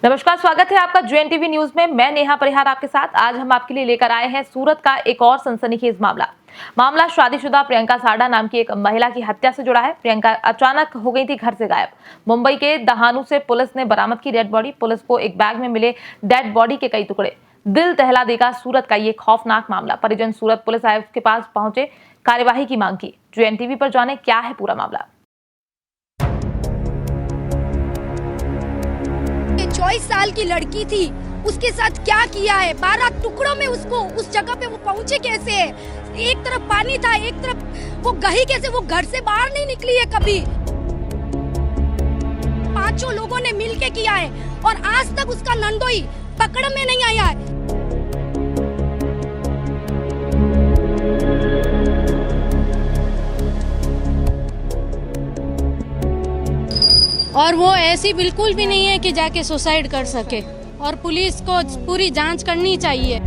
नमस्कार, स्वागत है आपका JNTV न्यूज में। मैं नेहा परिहार आपके साथ। आज हम आपके लिए लेकर आए हैं सूरत का एक और सनसनीखेज मामला शादीशुदा प्रियंका साडा नाम की एक महिला की हत्या से जुड़ा है। प्रियंका अचानक हो गई थी घर से गायब। मुंबई के दहानू से पुलिस ने बरामद की डेड बॉडी। पुलिस को एक बैग में मिले डेड बॉडी के कई टुकड़े। दिल दहला देगा सूरत का ये खौफनाक मामला। परिजन सूरत पुलिस आयुक्त के पास पहुंचे, कार्यवाही की मांग की। JNTV पर जाने क्या है पूरा मामला। 24 साल की लड़की थी, उसके साथ क्या किया है? 12 टुकड़ों में उसको उस जगह पे वो पहुंचे कैसे है? एक तरफ पानी था, एक तरफ वो गही कैसे? वो घर से बाहर नहीं निकली है कभी। 5 लोगों ने मिलके किया है और आज तक उसका नंदोई पकड़ में नहीं आया है। और वो ऐसी बिल्कुल भी नहीं है कि जाके सुसाइड कर सके, और पुलिस को पूरी जांच करनी चाहिए।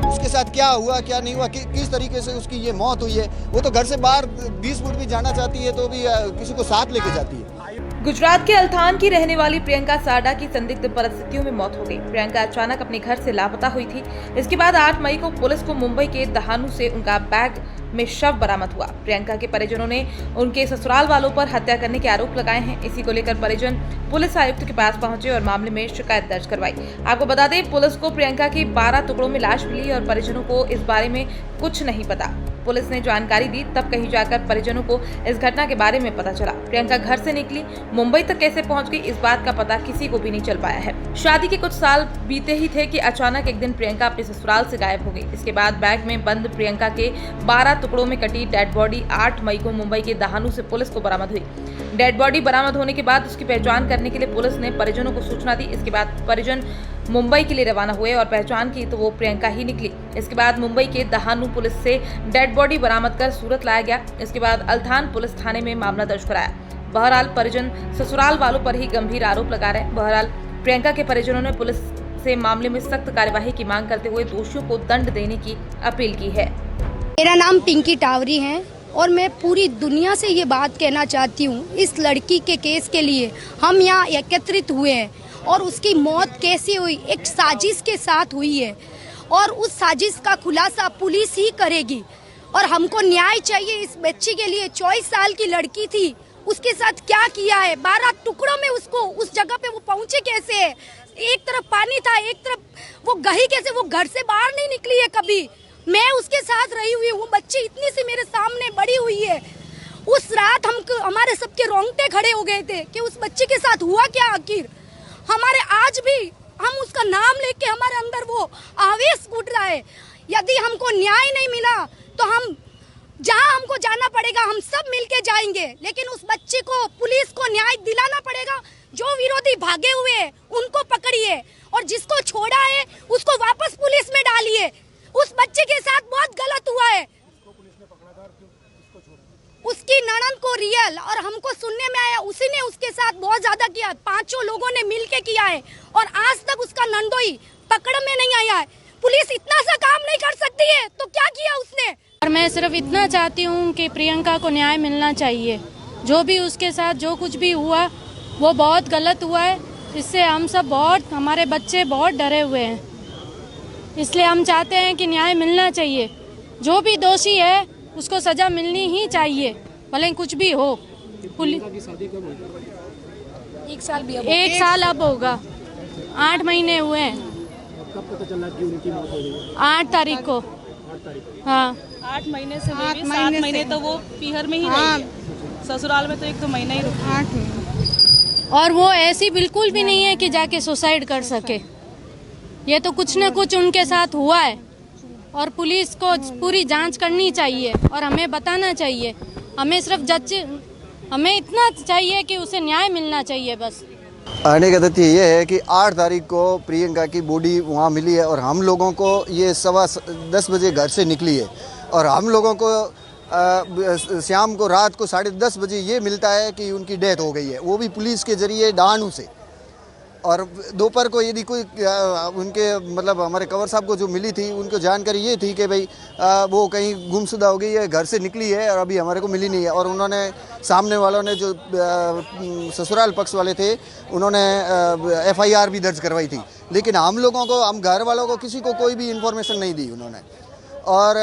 उसके साथ क्या हुआ क्या नहीं हुआ, किस तरीके से उसकी ये मौत हुई है। वो तो घर से बाहर 20 फुट भी जाना चाहती है तो भी किसी को साथ लेके जाती है। गुजरात के अल्थान की रहने वाली प्रियंका साडा की संदिग्ध परिस्थितियों में मौत हो गई। प्रियंका अचानक अपने घर से लापता हुई थी। इसके बाद 8 मई को पुलिस को मुंबई के दहानू से उनका बैग में शव बरामद हुआ। प्रियंका के परिजनों ने उनके ससुराल वालों पर हत्या करने के आरोप लगाए हैं। इसी को लेकर परिजन पुलिस आयुक्त के पास पहुंचे और मामले में शिकायत दर्ज करवाई। आपको बता दें, पुलिस को प्रियंका की 12 टुकड़ों में लाश मिली और परिजनों को इस बारे में कुछ नहीं पता। पुलिस ने जानकारी दी, तब कहीं जाकर परिजनों को इस घटना के बारे में पता चला। प्रियंका घर से निकली, मुंबई तक कैसे पहुंच गई, इस बात का पता किसी को भी नहीं चल पाया है। शादी के कुछ साल बीते ही थे कि अचानक एक दिन प्रियंका अपने ससुराल से गायब हो गई। इसके बाद बैग में बंद प्रियंका के 12 टुकड़ों में कटी डेड बॉडी 8 मई को मुंबई के दहानू से पुलिस को बरामद हुई। डेड बॉडी बरामद होने के बाद उसकी पहचान करने के लिए पुलिस ने परिजनों को सूचना दी। इसके बाद परिजन मुंबई के लिए रवाना हुए और पहचान की तो वो प्रियंका ही निकली। इसके बाद मुंबई के दहानू पुलिस से डेड बॉडी बरामद कर सूरत लाया गया। इसके बाद अल्थान पुलिस थाने में मामला दर्ज कराया। बहरहाल परिजन ससुराल वालों पर ही गंभीर आरोप लगा रहे हैं। बहरहाल प्रियंका के परिजनों ने पुलिस से मामले में सख्त कार्यवाही की मांग करते हुए दोषियों को दंड देने की अपील की है। मेरा नाम पिंकी टावरी है और मैं पूरी दुनिया से ये बात कहना चाहती हूँ, इस लड़की के केस के लिए हम यहाँ एकत्रित हुए हैं और उसकी मौत कैसे हुई, एक साजिश के साथ हुई है और उस साजिश का खुलासा पुलिस ही करेगी और हमको न्याय चाहिए इस बच्ची के लिए। 24 साल की लड़की थी, उसके साथ क्या किया है? 12 टुकड़ों में उसको उस जगह पे वो पहुंचे कैसे है? एक तरफ पानी था, एक तरफ वो गही कैसे? वो घर से बाहर नहीं निकली है कभी। मैं उसके साथ रही हुई हूँ, बच्ची इतनी सी मेरे सामने बड़ी हुई है। उस रात हमारे सबके रोंगटे खड़े हो गए थे कि उस बच्ची के साथ हुआ क्या आखिर। हमारे आज भी हम उसका नाम लेके हमारे अंदर वो आवेश फूट रहा है। यदि हमको न्याय नहीं मिला तो हम जहाँ हमको जाना पड़ेगा हम सब मिलके जाएंगे, लेकिन उस बच्ची को पुलिस को न्याय दिलाना पड़ेगा। जो विरोधी भागे हुए हैं उनको पकड़िए और जिसको छोड़ा है उसको वापस पुलिस में डालिए। उस बच्चे के साथ बहुत गलत हुआ है। उसकी ननद को रियल और हमको सुनने में आया उसी ने उसके साथ बहुत ज्यादा किया। 5 लोगों ने मिलके किया है और आज तक उसका नंदोई पकड़ में नहीं आया है। पुलिस इतना सा काम नहीं कर सकती है तो क्या किया उसने? और मैं सिर्फ इतना चाहती हूँ कि प्रियंका को न्याय मिलना चाहिए। जो भी उसके साथ जो कुछ भी हुआ वो बहुत गलत हुआ है। इससे हम सब हमारे बच्चे बहुत डरे हुए हैं। इसलिए हम चाहते हैं कि न्याय मिलना चाहिए। जो भी दोषी है उसको सजा मिलनी ही चाहिए, भले कुछ भी हो। एक साल अब होगा, 8 महीने हुए हैं। कब पता चला कि उनकी मौत हो गई? 8 तारीख को। 8 तारीख को। हाँ, 8 महीने से 7 महीने तो वो पीहर में ही रही है। ससुराल में तो 1-2 महीना ही रुकी। 8 महीने। और वो ऐसी बिल्कुल भी नहीं है कि जाके सुसाइड कर सके। ये तो कुछ न कुछ उनके साथ हुआ है और पुलिस को पूरी जांच करनी चाहिए और हमें बताना चाहिए। हमें सिर्फ हमें इतना चाहिए कि उसे न्याय मिलना चाहिए बस। आने का तथ्य ये है कि 8 तारीख को प्रियंका की बॉडी वहाँ मिली है और हम लोगों को ये 10:15 बजे घर से निकली है और हम लोगों को शाम को रात को 10:30 बजे ये मिलता है कि उनकी डेथ हो गई है, वो भी पुलिस के जरिए दहानू से। और दोपहर को यदि कोई उनके मतलब हमारे कंवर साहब को जो मिली थी उनको जानकारी ये थी कि भाई वो कहीं गुमशुदा हो गई है, घर से निकली है और अभी हमारे को मिली नहीं है। और उन्होंने सामने वालों ने जो ससुराल पक्ष वाले थे उन्होंने FIR भी दर्ज करवाई थी, लेकिन हम लोगों को, हम घर वालों को किसी को कोई भी इन्फॉर्मेशन नहीं दी उन्होंने। और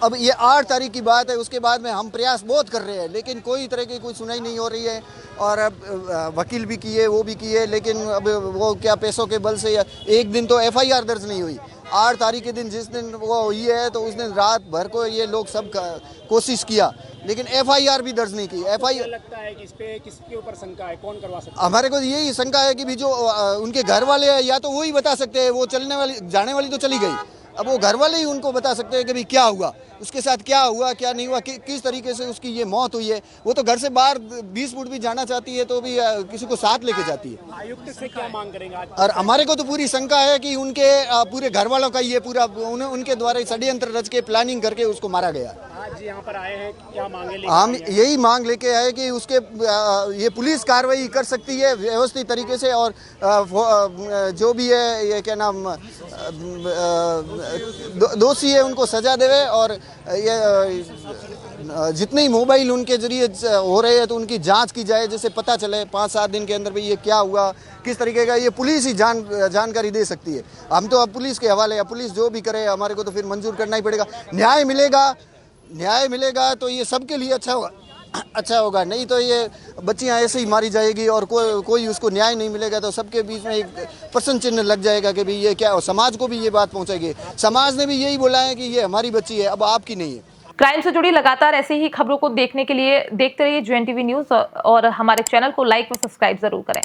अब ये 8 तारीख की बात है, उसके बाद में हम प्रयास बहुत कर रहे हैं लेकिन कोई तरह की कोई सुनाई नहीं हो रही है। और अब वकील भी किए, वो भी किए, लेकिन अब वो क्या पैसों के बल से एक दिन तो FIR दर्ज नहीं हुई। 8 तारीख के दिन जिस दिन वो हुई है तो उस दिन रात भर को ये लोग सब कोशिश किया लेकिन FIR भी दर्ज नहीं की। FIR लगता है कि इस पे किसके ऊपर शंका है, कौन करवा सकता है? हमारे को यही शंका है कि भी जो उनके घर वाले हैं या तो वही बता सकते हैं, वो चलने वाली जाने वाली तो चली गई, अब वो घर वाले ही उनको बता सकते हैं कि भाई क्या हुआ, उसके साथ क्या हुआ क्या नहीं हुआ, किस तरीके से उसकी ये मौत हुई है। वो तो घर से बाहर 20 फुट भी जाना चाहती है तो भी किसी को साथ लेके जाती है। आयुक्त से क्या मांग करेंगे आज? और हमारे को तो पूरी शंका है कि उनके पूरे घर वालों का ये पूरा उनके द्वारा षड्यंत्र रच के प्लानिंग करके उसको मारा गया। आज यहाँ पर आए हैं, क्या मांगे लेके हम आए हैं? यही मांग लेके आए कि उसके ये पुलिस कार्रवाई कर सकती है व्यवस्थित तरीके से, और जो भी है ये क्या नाम दोषी है उनको सजा देवे, और ये जितने ही मोबाइल उनके जरिए हो रहे हैं तो उनकी जांच की जाए, जिससे पता चले 5-7 दिन के अंदर भी ये क्या हुआ, किस तरीके का, ये पुलिस ही जानकारी दे सकती है। हम तो अब पुलिस के हवाले, पुलिस जो भी करे हमारे को तो फिर मंजूर करना ही पड़ेगा। न्याय मिलेगा तो ये सबके लिए अच्छा होगा, नहीं तो ये बच्चियां ऐसे ही मारी जाएगी और कोई उसको न्याय नहीं मिलेगा तो सबके बीच में एक प्रश्न चिन्ह लग जाएगा कि भाई ये क्या हो। समाज को भी ये बात पहुंचेगी, समाज ने भी यही बोला है कि ये हमारी बच्ची है, अब आपकी नहीं है। क्राइम से जुड़ी लगातार ऐसे ही खबरों को देखने के लिए देखते रहिए JN TV न्यूज़ और हमारे चैनल को लाइक व सब्सक्राइब जरूर करें।